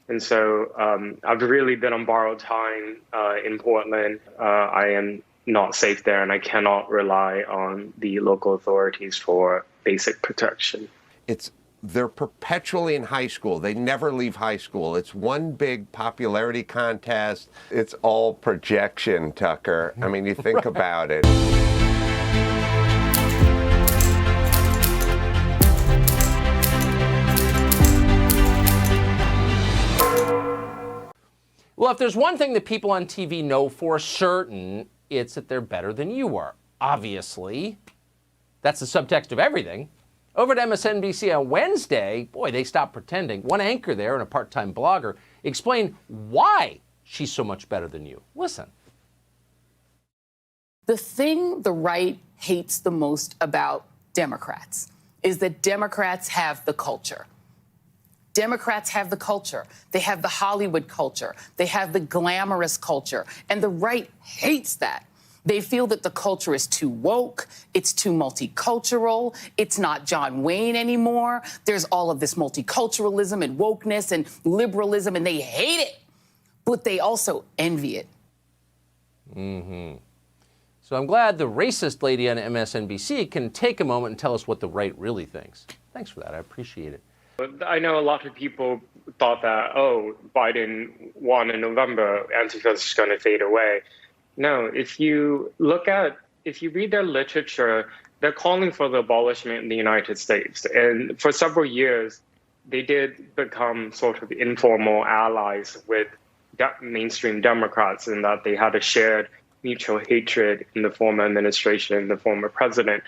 And so I've really been on borrowed time in Portland. I am not safe there, and I cannot rely on the local authorities for basic protection. They're perpetually in high school. They never leave high school. It's one big popularity contest. It's all projection, Tucker. I mean, you think about it. Well, if there's one thing that people on TV know for certain, it's that they're better than you are. Obviously. That's the subtext of everything. Over at MSNBC on Wednesday, boy, they stopped pretending. One anchor there and a part-time blogger explained why she's so much better than you. Listen. The thing the right hates the most about Democrats is that Democrats have the culture. Democrats have the culture. They have the Hollywood culture. They have the glamorous culture. And the right hates that. They feel that the culture is too woke, it's too multicultural, it's not John Wayne anymore. There's all of this multiculturalism and wokeness and liberalism, and they hate it, but they also envy it. So I'm glad the racist lady on MSNBC can take a moment and tell us what the right really thinks. Thanks for that. I appreciate it. I know a lot of people thought that, oh, Biden won in November, Antifa is just going to fade away. No, if you read their literature, they're calling for the abolishment in the United States. And for several years, they did become sort of informal allies with mainstream Democrats in that they had a shared mutual hatred in the former administration, the former president.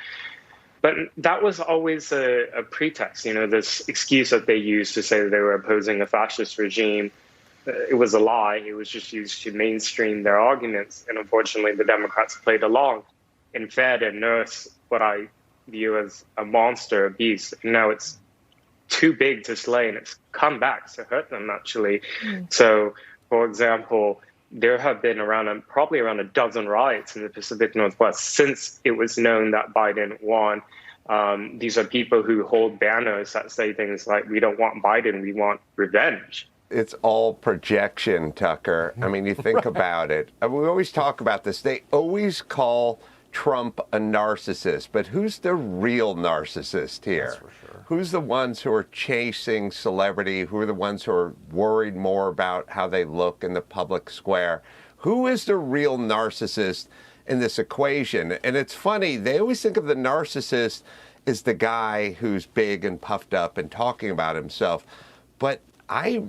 But that was always a pretext, this excuse that they used to say that they were opposing a fascist regime. It was a lie. It was just used to mainstream their arguments. And unfortunately, the Democrats played along and fed and nursed what I view as a monster, a beast. And now it's too big to slay, and it's come back to hurt them, actually. So, for example, there have been probably around a dozen riots in the Pacific Northwest since it was known that Biden won. These are people who hold banners that say things like, we don't want Biden, we want revenge. It's all projection, Tucker. I mean, you think about it. We always talk about this. They always call Trump a narcissist, but who's the real narcissist here? That's for sure. Who's the ones who are chasing celebrity? Who are the ones who are worried more about how they look in the public square? Who is the real narcissist in this equation? And it's funny, they always think of the narcissist as the guy who's big and puffed up and talking about himself. But I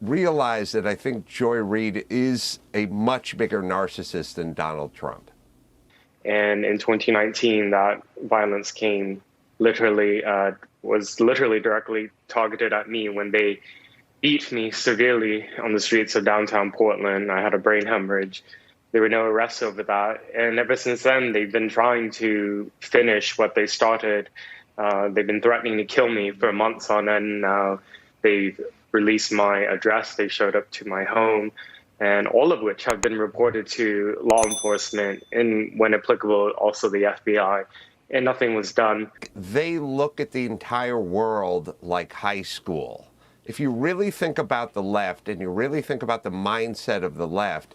realize that I think Joy Reid is a much bigger narcissist than Donald Trump. And in 2019, that violence was literally directly targeted at me when they beat me severely on the streets of downtown Portland. I had a brain hemorrhage. There were no arrests over that. And ever since then, they've been trying to finish what they started. They've been threatening to kill me for months on end now. They've released my address. They showed up to my home, and all of which have been reported to law enforcement and, when applicable, also the FBI, and nothing was done. They look at the entire world like high school. If you really think about the left and you really think about the mindset of the left,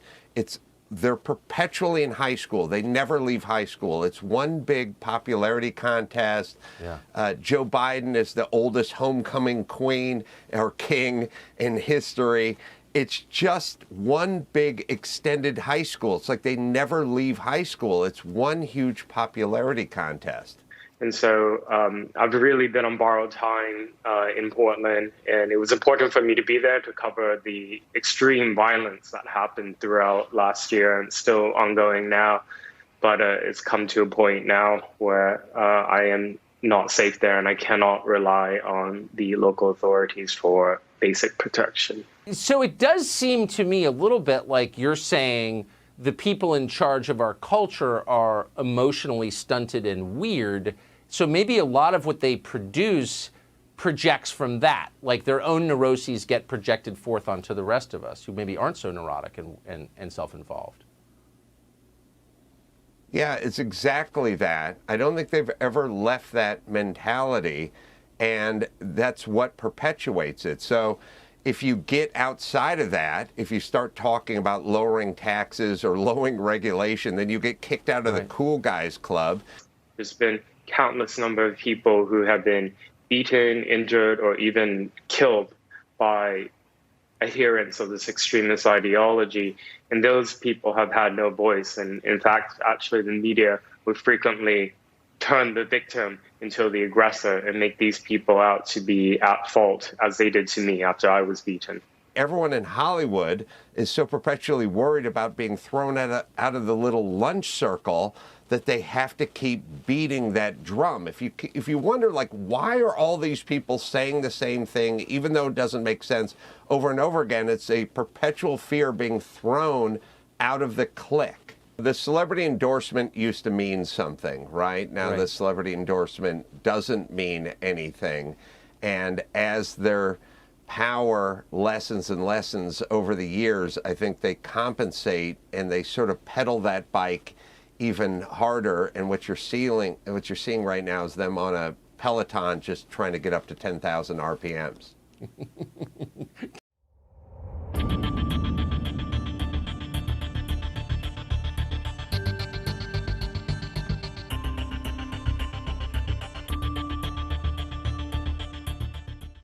they're perpetually in high school. They never leave high school. It's one big popularity contest. Yeah. Joe Biden is the oldest homecoming queen or king in history. It's just one big extended high school. It's like they never leave high school. It's one huge popularity contest. And so I've really been on borrowed time in Portland, and it was important for me to be there to cover the extreme violence that happened throughout last year and still ongoing now. But it's come to a point now where I am not safe there, and I cannot rely on the local authorities for basic protection. So it does seem to me a little bit like you're saying the people in charge of our culture are emotionally stunted and weird. So maybe a lot of what they produce projects from that, like their own neuroses get projected forth onto the rest of us who maybe aren't so neurotic and self-involved. Yeah, it's exactly that. I don't think they've ever left that mentality, and that's what perpetuates it. So if you get outside of that, if you start talking about lowering taxes or lowering regulation, then you get kicked out of the cool guys club. There's been countless number of people who have been beaten, injured, or even killed by adherents of this extremist ideology. And those people have had no voice. And in fact, actually, the media would frequently turn the victim into the aggressor and make these people out to be at fault, as they did to me after I was beaten. Everyone in Hollywood is so perpetually worried about being thrown out of the little lunch circle that they have to keep beating that drum. If you wonder, like, why are all these people saying the same thing, even though it doesn't make sense over and over again, it's a perpetual fear of being thrown out of the clique. The celebrity endorsement used to mean something, right? Now the celebrity endorsement doesn't mean anything. And as their power lessens and lessens over the years, I think they compensate and they sort of pedal that bike even harder. And what you're seeing right now is them on a Peloton just trying to get up to 10,000 RPMs.